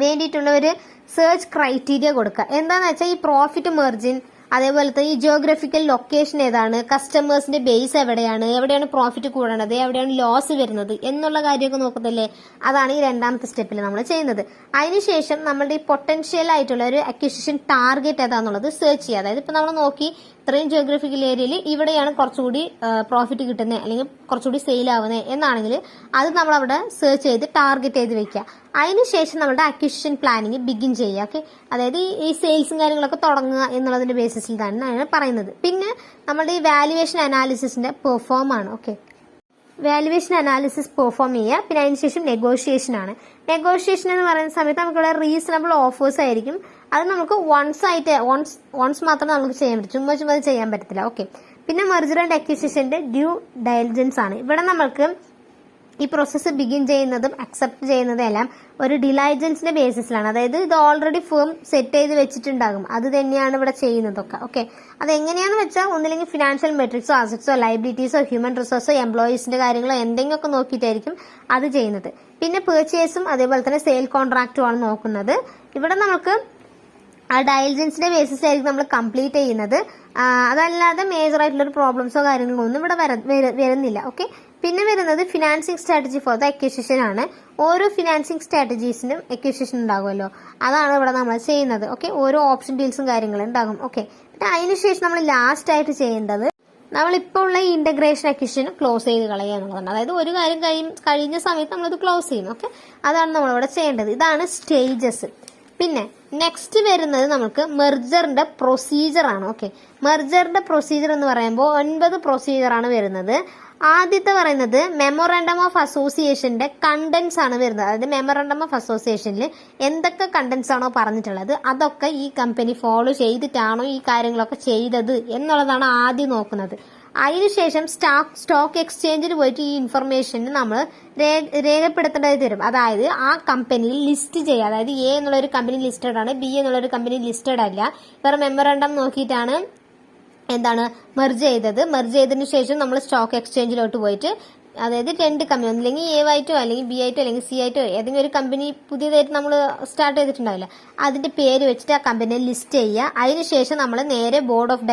വേണ്ടിയിട്ടുള്ള ഒരു സെർച്ച് ക്രൈറ്റീരിയ കൊടുക്കുക. എന്താണെന്ന് വെച്ചാൽ ഈ പ്രോഫിറ്റ് മെർജിൻ, അതേപോലത്തെ ഈ ജിയോഗ്രഫിക്കൽ ലൊക്കേഷൻ ഏതാണ്, കസ്റ്റമേഴ്സിന്റെ ബേസ് എവിടെയാണ് പ്രോഫിറ്റ് കൂടണത്, എവിടെയാണ് ലോസ് വരുന്നത് എന്നുള്ള കാര്യമൊക്കെ നോക്കുന്നില്ലേ. അതാണ് ഈ രണ്ടാമത്തെ സ്റ്റെപ്പിൽ നമ്മൾ ചെയ്യുന്നത്. അതിനുശേഷം നമ്മളുടെ ഈ പൊട്ടൻഷ്യൽ ആയിട്ടുള്ള ഒരു അക്വിസിഷൻ ടാർഗറ്റ് ഏതാണെന്നുള്ളത് സെർച്ച് ചെയ്യുക. അതായത് ഇപ്പൊ നമ്മൾ നോക്കി ഇത്രയും ജിയോഗ്രഫിക്കൽ ഏരിയയിൽ ഇവിടെയാണ് കുറച്ചുകൂടി പ്രോഫിറ്റ് കിട്ടുന്നത് അല്ലെങ്കിൽ കുറച്ചുകൂടി സെയിൽ ആവുന്നത് എന്നാണെങ്കിൽ അത് നമ്മൾ അവിടെ സെർച്ച് ചെയ്ത് ടാർഗറ്റ് ചെയ്ത് വെക്കുക. അതിനുശേഷം നമ്മുടെ അക്വിസിഷൻ പ്ലാനിങ് ബിഗിൻ ചെയ്യുക. ഓക്കെ, അതായത് ഈ സെയിൽസും കാര്യങ്ങളൊക്കെ തുടങ്ങുക എന്നുള്ളതിന്റെ ബേസിസിൽ തന്നെയാണ് പറയുന്നത്. പിന്നെ നമ്മുടെ ഈ വാല്യുവേഷൻ അനാലിസിസിന്റെ പെർഫോം ആണ്. ഓക്കെ, വാല്യുവേഷൻ അനാലിസിസ് പെർഫോം ചെയ്യുക. പിന്നെ അതിനുശേഷം നെഗോഷിയേഷൻ ആണ്. നെഗോഷിയേഷൻ എന്ന് പറയുന്ന സമയത്ത് നമുക്കുള്ള റീസണബിൾ ഓഫേഴ്സ് ആയിരിക്കും. അത് നമുക്ക് വൺസ് മാത്രമേ നമുക്ക് ചെയ്യാൻ പറ്റും, ചുമ്മാ ചെയ്യാൻ പറ്റത്തില്ല. ഓക്കെ, പിന്നെ മെർജർ ആൻഡ് അക്വിസിഷന്റെ ഡ്യൂ ഡയലിജൻസ് ആണ്. ഇവിടെ നമുക്ക് ഈ പ്രോസസ്സ് ബിഗിൻ ചെയ്യുന്നതും അക്സെപ്റ്റ് ചെയ്യുന്നതും എല്ലാം ഒരു ഡിലൈജൻസിന്റെ ബേസിസിലാണ്. അതായത് ഇത് ഓൾറെഡി ഫേം സെറ്റ് ചെയ്ത് വെച്ചിട്ടുണ്ടാകും, അത് തന്നെയാണ് ഇവിടെ ചെയ്യുന്നതൊക്കെ. ഓക്കെ, അത് എങ്ങനെയാന്ന് വെച്ചാൽ ഒന്നില്ലെങ്കിൽ ഫിനാൻഷ്യൽ മെട്രിക്സോ അസറ്റ്സോ ലൈബിലിറ്റീസോ ഹ്യൂമൻ റിസോഴ്സോ എംപ്ലോയീസിന്റെ കാര്യങ്ങളോ എന്തെങ്കിലുമൊക്കെ നോക്കിയിട്ടായിരിക്കും അത് ചെയ്യുന്നത്. പിന്നെ പെർച്ചേസും അതേപോലെ തന്നെ സെയിൽ കോൺട്രാക്റ്റും ആണ് നോക്കുന്നത്. ഇവിടെ നമുക്ക് ആ ഡയലിജൻസിന്റെ ബേസിസിലായിരിക്കും നമ്മൾ കംപ്ലീറ്റ് ചെയ്യുന്നത്. അതല്ലാതെ മേജർ ആയിട്ടുള്ള ഒരു പ്രോബ്ലംസോ കാര്യങ്ങളോ ഒന്നും ഇവിടെ വരുന്നില്ല. ഓക്കെ, പിന്നെ വരുന്നത് financing strategy for the acquisition ആണ്. ഓരോ ഫിനാൻസിങ് സ്ട്രാറ്റജീസിനും അക്വിസിഷൻ ഉണ്ടാകുമല്ലോ, അതാണ് ഇവിടെ നമ്മൾ ചെയ്യുന്നത്. ഓക്കെ, ഓരോ ഓപ്ഷൻ ഡീൽസും കാര്യങ്ങളും ഉണ്ടാകും. ഓക്കെ, പിന്നെ അതിനുശേഷം നമ്മൾ ലാസ്റ്റ് ആയിട്ട് ചെയ്യേണ്ടത് നമ്മളിപ്പോൾ ഉള്ള ഈ ഇന്റഗ്രേഷൻ അക്വിസിഷൻ ക്ലോസ് ചെയ്ത് കളയുക എന്നുള്ളതാണ്. അതായത് ഒരു കാര്യം കഴിഞ്ഞ സമയത്ത് നമ്മളത് ക്ലോസ് ചെയ്യും. ഓക്കെ, അതാണ് നമ്മളിവിടെ ചെയ്യേണ്ടത്. ഇതാണ് സ്റ്റേജസ്. പിന്നെ നെക്സ്റ്റ് വരുന്നത് നമുക്ക് മെർജറിന്റെ പ്രൊസീജിയർ ആണ്. ഓക്കെ, മെർജറിന്റെ പ്രൊസീജിയർ എന്ന് പറയുമ്പോൾ 9 പ്രൊസീജിയർ ആണ് വരുന്നത്. ആദ്യത്തെ പറയുന്നത് മെമ്മോറാണ്ടം ഓഫ് അസോസിയേഷന്റെ കണ്ടന്റ്സ് ആണ് വരുന്നത്. അതായത് മെമ്മോറാണ്ടം ഓഫ് അസോസിയേഷനിൽ എന്തൊക്കെ കണ്ടന്റ്സ് ആണോ പറഞ്ഞിട്ടുള്ളത് അതൊക്കെ ഈ കമ്പനി ഫോളോ ചെയ്തിട്ടാണോ ഈ കാര്യങ്ങളൊക്കെ ചെയ്തത് എന്നുള്ളതാണ് ആദ്യം നോക്കുന്നത്. അതിനുശേഷം സ്റ്റോക്ക് എക്സ്ചേഞ്ചിൽ പോയിട്ട് ഈ ഇൻഫർമേഷൻ നമ്മൾ രേഖപ്പെടുത്തേണ്ടത് വരും. അതായത് ആ കമ്പനിയിൽ ലിസ്റ്റ് ചെയ്യുക. അതായത് എ എന്നുള്ള ഒരു കമ്പനി ലിസ്റ്റഡ് ആണ്, ബി എന്നുള്ള ഒരു കമ്പനി ലിസ്റ്റഡ് അല്ല. വേറെ മെമ്മോറാണ്ടം നോക്കിയിട്ടാണ് മെർജ് ചെയ്തതിനു ശേഷം നമ്മൾ സ്റ്റോക്ക് എക്സ്ചേഞ്ചിലോട്ട് പോയിട്ട് അതായത് 2 കമ്പനി ഒന്നില്ലെങ്കിൽ എ ആയിട്ടോ അല്ലെങ്കിൽ ബി ആയിട്ടോ അല്ലെങ്കിൽ സി ആയിട്ടോ ഏതെങ്കിലും ഒരു കമ്പനി പുതിയതായിട്ട് നമ്മൾ സ്റ്റാർട്ട് ചെയ്തിട്ടുണ്ടാവില്ല, അതിന്റെ പേര് വെച്ചിട്ട് ആ കമ്പനിയെ ലിസ്റ്റ് ചെയ്യുക. അതിനുശേഷം നമ്മൾ നേരെ ബോർഡ് ഓഫ്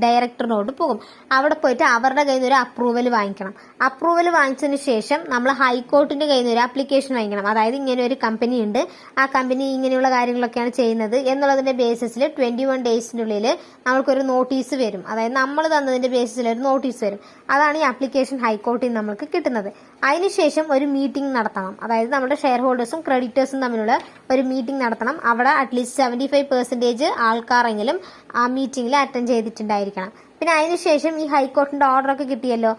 ഡയറക്ടറിനോട് പോകും. അവിടെ പോയിട്ട് അവരുടെ കയ്യിൽ നിന്ന് ഒരു അപ്രൂവൽ വാങ്ങിക്കണം. അപ്രൂവൽ വാങ്ങിച്ചതിന് ശേഷം നമ്മൾ ഹൈക്കോർട്ടിന്റെ കയ്യിൽ നിന്ന് ഒരു ആപ്ലിക്കേഷൻ വാങ്ങിക്കണം. അതായത് ഇങ്ങനെ ഒരു കമ്പനി ഉണ്ട്, ആ കമ്പനി ഇങ്ങനെയുള്ള കാര്യങ്ങളൊക്കെയാണ് ചെയ്യുന്നത് എന്നുള്ളതിന്റെ ബേസിസിൽ 21 ഡേയ്സിനുള്ളിൽ നമ്മൾക്കൊരു നോട്ടീസ് വരും. അതായത് നമ്മൾ തന്നതിന്റെ ബേസിസിൽ ഒരു നോട്ടീസ് വരും. അതാണ് ഈ ആപ്ലിക്കേഷൻ ഹൈക്കോർട്ടിൽ നമുക്ക് കിട്ടുന്നത്. അതിനുശേഷം ഒരു മീറ്റിംഗ് നടത്തണം. അതായത് നമ്മുടെ ഷെയർ ഹോൾഡേഴ്സും ക്രെഡിറ്റേഴ്സും തമ്മിലുള്ള ഒരു മീറ്റിംഗ് നടത്തണം. അവിടെ അറ്റ്ലീസ്റ്റ് 75% ആൾക്കാരെങ്കിലും ആ മീറ്റിംഗിൽ അറ്റൻഡ് ചെയ്തിട്ടുണ്ടായിരിക്കണം. പിന്നെ അതിനുശേഷം ഈ ഹൈക്കോർട്ടിന്റെ ഓർഡറൊക്കെ കിട്ടിയല്ലോ,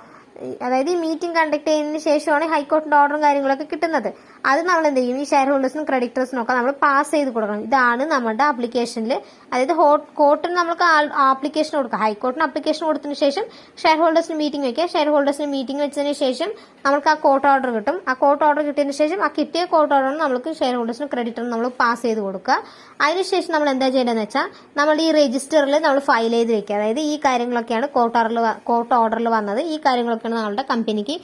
അതായത് ഈ മീറ്റിംഗ് കണ്ടക്ട് ചെയ്യുന്നതിന് ശേഷമാണ് ഹൈക്കോർട്ടിന്റെ ഓർഡറും കാര്യങ്ങളൊക്കെ കിട്ടുന്നത്. അത് നമ്മൾ എന്ത് ചെയ്യും, ഈ ഷെയർ ഹോൾഡേഴ്സിനും ക്രെഡിറ്റേഴ്സിനും ഒക്കെ നമ്മൾ പാസ് ചെയ്ത് കൊടുക്കണം. ഇതാണ് നമ്മുടെ ആപ്ലിക്കേഷനിൽ. അതായത് കോർട്ടിന് നമുക്ക് ആപ്ലിക്കേഷൻ കൊടുക്കാം. ഹൈക്കോർട്ടിന് ആപ്ലിക്കേഷൻ കൊടുത്തതിന് ശേഷം ഷെയർ ഹോൾഡേഴ്സിന് മീറ്റിംഗ് വെക്കുക. ഷെയർ ഹോൾഡേഴ്സിന് മീറ്റിംഗ് വെച്ചതിന് ശേഷം നമുക്ക് ആ കോർട്ട് ഓർഡർ കിട്ടും. ആ കോർട്ട് ഓർഡർ കിട്ടിയതിന് ശേഷം ആ കിട്ടിയ കോർട്ട് ഓർഡർ നമുക്ക് ഷെയർ ഹോൾഡേഴ്സിനും ക്രെഡിറ്ററിനും നമ്മൾ പാസ് ചെയ്ത് കൊടുക്കുക. അതിനുശേഷം നമ്മൾ എന്താ ചെയ്യേണ്ടതെന്ന് വെച്ചാൽ നമ്മൾ ഈ രജിസ്റ്ററിൽ നമ്മൾ ഫയൽ ചെയ്ത് വെക്കുക. അതായത് ഈ കാര്യങ്ങളൊക്കെയാണ് കോർട്ട് ഓർഡറിൽ വന്നത്, ഈ കാര്യങ്ങളൊക്കെയാണ് നമ്മളുടെ കമ്പനിക്ക്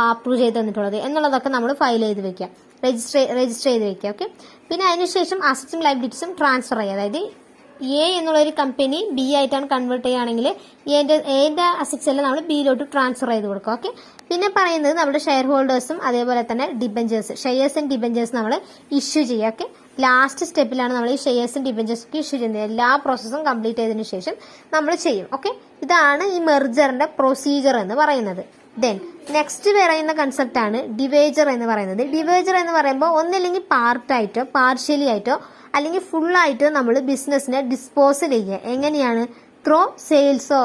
അപ്രൂവ് ചെയ്ത് തന്നിട്ടുള്ളത് എന്നുള്ളതൊക്കെ നമ്മൾ ഫയൽ ചെയ്ത് വെക്കുക, രജിസ്റ്റർ ചെയ്ത് വെക്കുക. ഓക്കെ, പിന്നെ അതിനുശേഷം അസറ്റ്സും ലൈബിലിറ്റീസും ട്രാൻസ്ഫർ ചെയ്യുക. അതായത് എ എന്നുള്ള ഒരു കമ്പനി ബി ആയിട്ടാണ് കൺവേർട്ട് ചെയ്യുകയാണെങ്കിൽ എന്റെ അസറ്റ്സ് എല്ലാം നമ്മൾ ബിയിലോട്ട് ട്രാൻസ്ഫർ ചെയ്ത് കൊടുക്കുക. ഓക്കെ, പിന്നെ പറയുന്നത് നമ്മുടെ ഷെയർ ഹോൾഡേഴ്സും അതേപോലെ തന്നെ ഷെയർസ് ആൻഡ് ഡിബഞ്ചേഴ്സ് നമ്മൾ ഇഷ്യൂ ചെയ്യുക. ഓക്കെ, ലാസ്റ്റ് സ്റ്റെപ്പിലാണ് നമ്മൾ ഈ ഷെയർസും ഡിബഞ്ചേഴ്സും ഇഷ്യൂ ചെയ്യുന്നത്. എല്ലാ പ്രോസസ്സും കംപ്ലീറ്റ് ചെയ്തതിനു ശേഷം നമ്മൾ ചെയ്യും. ഓക്കെ, ഇതാണ് ഈ മെർജറിന്റെ പ്രൊസീജിയർ എന്ന് പറയുന്നത്. ദെൻ നെക്സ്റ്റ് പറയുന്ന കൺസെപ്റ്റ് ആണ് ഡിവേജർ എന്ന് പറയുന്നത്. ഡിവേജർ എന്ന് പറയുമ്പോൾ ഒന്നില്ലെങ്കിൽ പാർട്ടായിട്ടോ പാർഷ്യലി ആയിട്ടോ അല്ലെങ്കിൽ ഫുൾ ആയിട്ടോ നമ്മൾ ബിസിനസ്സിനെ ഡിസ്പോസ് ചെയ്യുക. എങ്ങനെയാണ്? ത്രോ സെയിൽസോ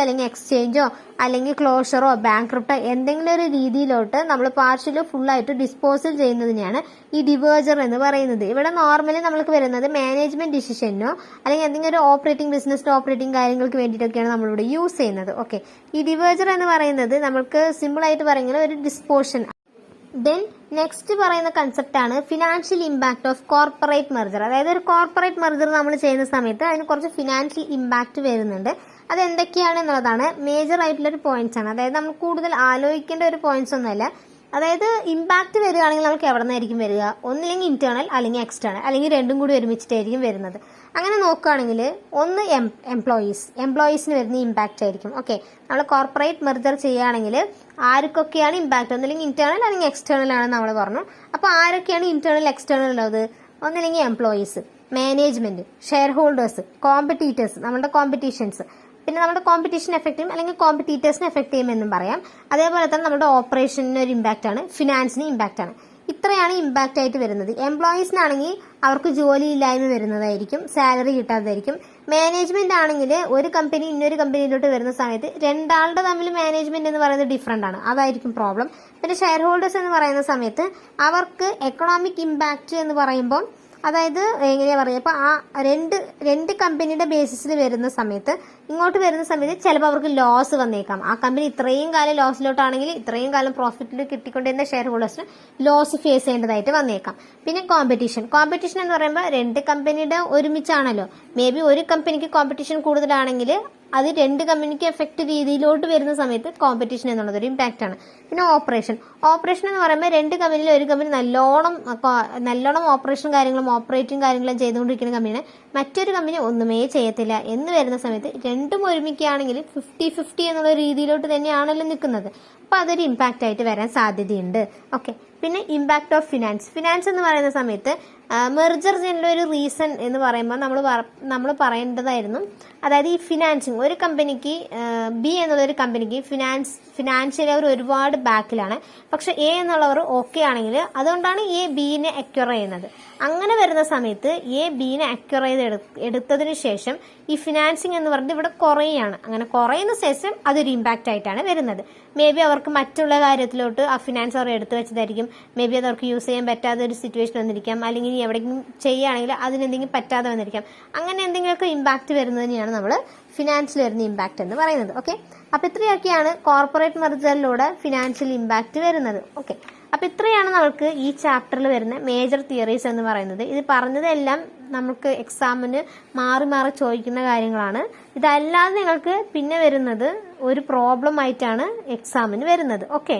അല്ലെങ്കിൽ എക്സ്ചേഞ്ചോ അല്ലെങ്കിൽ ക്ലോഷറോ ബാങ്ക്രപ്റ്റോ എന്തെങ്കിലും ഒരു രീതിയിലോട്ട് നമ്മൾ പാർഷ്യലോ ഫുള്ളായിട്ട് ഡിസ്പോസൽ ചെയ്യുന്നതിനെയാണ് ഈ ഡിവേജർ എന്ന് പറയുന്നത്. ഇവിടെ നോർമലി നമ്മൾക്ക് വരുന്നത് മാനേജ്മെന്റ് ഡിസിഷനോ അല്ലെങ്കിൽ എന്തെങ്കിലും ഒരു ഓപ്പറേറ്റിംഗ് ബിസിനസ്സിന്റെ ഓപ്പറേറ്റിംഗ് കാര്യങ്ങൾക്ക് വേണ്ടിയിട്ടൊക്കെയാണ് നമ്മളിവിടെ യൂസ് ചെയ്യുന്നത്. ഓക്കെ, ഈ ഡിവേജർ എന്ന് പറയുന്നത് നമുക്ക് സിമ്പിൾ ആയിട്ട് പറയുന്നത് ഒരു ഡിസ്പോഷൻ. ദെൻ നെക്സ്റ്റ് പറയുന്ന കൺസെപ്റ്റ് ആണ് financial impact of corporate merger. അതായത് ഒരു കോർപ്പറേറ്റ് മെർജർ നമ്മൾ ചെയ്യുന്ന സമയത്ത് അതിന് കുറച്ച് ഫിനാൻഷ്യൽ ഇമ്പാക്ട് വരുന്നുണ്ട്. അത് എന്തൊക്കെയാണ് എന്നുള്ളതാണ് മേജർ ആയിട്ടുള്ള ഒരു പോയിന്റ്സ് ആണ്. അതായത് നമ്മൾ കൂടുതൽ ആലോചിക്കേണ്ട ഒരു പോയിന്റ്സ് ഒന്നുമല്ല. അതായത് ഇമ്പാക്ട് വരികയാണെങ്കിൽ നമുക്ക് എവിടെ നിന്നായിരിക്കും വരിക? ഒന്നില്ലെങ്കിൽ ഇന്റേണൽ അല്ലെങ്കിൽ എക്സ്റ്റേണൽ അല്ലെങ്കിൽ രണ്ടും കൂടി ഒരുമിച്ചിട്ടായിരിക്കും വരുന്നത്. അങ്ങനെ നോക്കുകയാണെങ്കിൽ ഒന്ന് എംപ്ലോയീസിന് വരുന്ന ഇമ്പാക്റ്റ് ആയിരിക്കും. ഓക്കെ, നമ്മൾ കോർപ്പറേറ്റ് മെർജർ ചെയ്യുകയാണെങ്കിൽ ആർക്കൊക്കെയാണ് ഇമ്പാക്ട്? ഒന്നില്ലെങ്കിൽ ഇന്റേണൽ അല്ലെങ്കിൽ എക്സ്റ്റേണൽ ആണെന്ന് നമ്മൾ പറഞ്ഞു. അപ്പോൾ ആരൊക്കെയാണ് ഇന്റേണൽ എക്സ്റ്റേണൽ ഉള്ളത്? ഒന്നില്ലെങ്കിൽ employees, management, share holders, competitors, നമ്മുടെ കോമ്പറ്റീഷൻസ്, പിന്നെ നമ്മുടെ കോമ്പറ്റീഷൻ എഫക്ട് ചെയ്യും, അല്ലെങ്കിൽ കോമ്പറ്റീറ്റേഴ്സിനെ എഫക്ട് ചെയ്യുമെന്നും പറയാം. അതേപോലെ തന്നെ നമ്മുടെ ഓപ്പറേഷന് ഒരു ഇമ്പാക്റ്റ് ആണ്, ഫിനാൻസിന് ഇമ്പാക്റ്റ് ആണ്. ഇത്രയാണ് ഇമ്പാക്റ്റ് ആയിട്ട് വരുന്നത്. എംപ്ലോയീസിനാണെങ്കിൽ അവർക്ക് ജോലിയില്ലായ്മ വരുന്നതായിരിക്കും, സാലറി കിട്ടാത്തതായിരിക്കും. മാനേജ്മെന്റ് ആണെങ്കിൽ ഒരു കമ്പനി ഇന്നൊരു കമ്പനിയിലോട്ട് വരുന്ന സമയത്ത് രണ്ടാളുടെ തമ്മിൽ മാനേജ്മെന്റ് എന്ന് പറയുന്നത് ഡിഫറെന്റ് ആണ്, അതായിരിക്കും പ്രോബ്ലം. പിന്നെ ഷെയർ ഹോൾഡേഴ്സ് എന്ന് പറയുന്ന സമയത്ത് അവർക്ക് എക്കണോമിക് ഇമ്പാക്റ്റ് എന്ന് പറയുമ്പോൾ, അതായത് എങ്ങനെയാ പറയുക, അപ്പോൾ ആ രണ്ട് കമ്പനിയുടെ ബേസിസിൽ വരുന്ന സമയത്ത്, ഇങ്ങോട്ട് വരുന്ന സമയത്ത് ചിലപ്പോൾ അവർക്ക് ലോസ് വന്നേക്കാം. ആ കമ്പനി ഇത്രയും കാലം ലോസിലോട്ടാണെങ്കിൽ ഇത്രയും കാലം പ്രോഫിറ്റിൽ കിട്ടിക്കൊണ്ടിരുന്ന ഷെയർ ഹോൾഡേഴ്സിന് ലോസ് ഫേസ് ചെയ്യേണ്ടതായിട്ട് വന്നേക്കാം. പിന്നെ കോമ്പറ്റീഷൻ എന്ന് പറയുമ്പോൾ രണ്ട് കമ്പനിയുടെ ഒരുമിച്ചാണല്ലോ. മേ ബി ഒരു കമ്പനിക്ക് കോമ്പറ്റീഷൻ കൂടുതലാണെങ്കിൽ അത് രണ്ട് കമ്പനിക്ക് എഫക്ട് രീതിയിലോട്ട് വരുന്ന സമയത്ത് കോമ്പറ്റീഷൻ എന്നുള്ളതൊരു ഇമ്പാക്റ്റ് ആണ്. പിന്നെ ഓപ്പറേഷൻ എന്ന് പറയുമ്പോൾ രണ്ട് കമ്പനിയിൽ ഒരു കമ്പനി നല്ലോണം ഓപ്പറേഷൻ കാര്യങ്ങളും ഓപ്പറേറ്റിംഗ് കാര്യങ്ങളും ചെയ്തുകൊണ്ടിരിക്കുന്ന കമ്പനിയാണ്, മറ്റൊരു കമ്പനി ഒന്നുമേ ചെയ്യത്തില്ല എന്ന് വരുന്ന സമയത്ത് രണ്ടും ഒരുമിക്കുകയാണെങ്കിൽ 50-50 എന്നുള്ള രീതിയിലോട്ട് തന്നെയാണല്ലോ നിൽക്കുന്നത്. അപ്പോൾ അതൊരു ഇമ്പാക്റ്റ് ആയിട്ട് വരാൻ സാധ്യതയുണ്ട്. ഓക്കെ. പിന്നെ ഇമ്പാക്ട് ഓഫ് ഫിനാൻസ് എന്ന് പറയുന്ന സമയത്ത് മെർജർ ഒരു റീസൺ എന്ന് പറയുമ്പോൾ നമ്മൾ പറയേണ്ടതായിരുന്നു. അതായത് ഈ ഫിനാൻസിങ് ഒരു കമ്പനിക്ക്, ബി എന്നുള്ളൊരു കമ്പനിക്ക് ഫിനാൻഷ്യലി അവർ ഒരുപാട് ബാക്കിലാണ്, പക്ഷെ എ എന്നുള്ളവർ ഓക്കെ ആണെങ്കിൽ അതുകൊണ്ടാണ് എ ബിനെ അക്വയർ ചെയ്യുന്നത്. അങ്ങനെ വരുന്ന സമയത്ത് എ ബിനെ അക്വയർ ചെയ്ത് എടുത്തതിന് ശേഷം ഈ ഫിനാൻസിങ് എന്ന് പറഞ്ഞിട്ട് ഇവിടെ കുറയുകയാണ്. അങ്ങനെ കുറയുന്ന ശേഷം അതൊരു ഇമ്പാക്റ്റ് ആയിട്ടാണ് വരുന്നത്. മേ ബി അവർക്ക് മറ്റുള്ള കാര്യത്തിലോട്ട് ആ ഫിനാൻസ് അവർ എടുത്തു വെച്ചതായിരിക്കും. മേ ബി അത് അവർക്ക് യൂസ് ചെയ്യാൻ പറ്റാത്ത ഒരു സിറ്റുവേഷൻ വന്നിരിക്കാം, അല്ലെങ്കിൽ എവിടെയെങ്കിലും ചെയ്യുകയാണെങ്കിൽ അതിനെന്തെങ്കിലും പറ്റാതെ വന്നിരിക്കാം. അങ്ങനെ എന്തെങ്കിലുമൊക്കെ ഇമ്പാക്റ്റ് വരുന്നതിനെയാണ് നമ്മൾ ഫിനാൻസിൽ വരുന്ന ഇമ്പാക്റ്റ് എന്ന് പറയുന്നത്. ഓക്കെ. അപ്പോൾ ഇത്രയൊക്കെയാണ് കോർപ്പറേറ്റ് മെർജറിലൂടെ ഫിനാൻഷ്യൽ ഇമ്പാക്റ്റ് വരുന്നത്. ഓക്കെ. അപ്പോൾ ഇത്രയാണ് നമുക്ക് ഈ ചാപ്റ്ററിൽ വരുന്ന മേജർ തിയറീസ് എന്ന് പറയുന്നത്. ഇത് പറഞ്ഞതെല്ലാം നമുക്ക് എക്സാമിന് മാറി മാറി ചോദിക്കുന്ന കാര്യങ്ങളാണ്. ഇതല്ലാതെ നിങ്ങൾക്ക് പിന്നെ വരുന്നത് ഒരു പ്രോബ്ലം ആയിട്ടാണ് എക്സാമിന് വരുന്നത്. ഓക്കെ.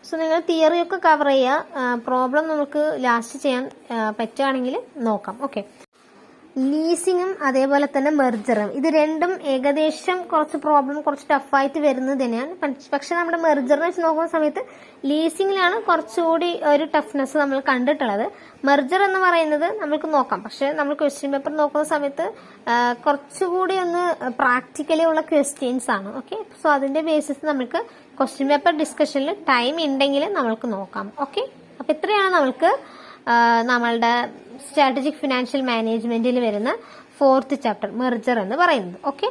സോ നിങ്ങൾ തിയറിയൊക്കെ കവർ ചെയ്യുക, പ്രോബ്ലം നമുക്ക് ലാസ്റ്റ് ചെയ്യാൻ പറ്റുകയാണെങ്കിൽ നോക്കാം. ഓക്കെ. ലീസിങ്ങും അതേപോലെ തന്നെ മെർജറും, ഇത് രണ്ടും ഏകദേശം കുറച്ച് ടഫായിട്ട് വരുന്നത് തന്നെയാണ്. പക്ഷെ നമ്മുടെ മെർജറിനെ വെച്ച് നോക്കുന്ന സമയത്ത് ലീസിങ്ങിലാണ് കുറച്ചുകൂടി ഒരു ടഫ്നെസ് നമ്മൾ കണ്ടിട്ടുള്ളത്. മെർജർ എന്ന് പറയുന്നത് നമുക്ക് നോക്കാം, പക്ഷെ നമ്മൾ ക്വസ്റ്റ്യൻ പേപ്പർ നോക്കുന്ന സമയത്ത് കുറച്ചുകൂടി ഒന്ന് പ്രാക്ടിക്കലി ഉള്ള ക്വസ്റ്റ്യൻസ് ആണ്. ഓക്കെ. സോ അതിന്റെ ബേസിസ് നമുക്ക് ക്വസ്റ്റ്യൻ പേപ്പർ ഡിസ്കഷനിൽ ടൈം ഉണ്ടെങ്കിൽ നമ്മൾക്ക് നോക്കാം. ഓക്കെ. അപ്പൊ ഇത്രയാണ് നമ്മൾക്ക് നമ്മളുടെ സ്ട്രാറ്റജിക് ഫിനാൻഷ്യൽ മാനേജ്മെന്റിൽ വരുന്ന 4th ചാപ്റ്റർ മെർജർ എന്ന് പറയുന്നത്. ഓക്കെ.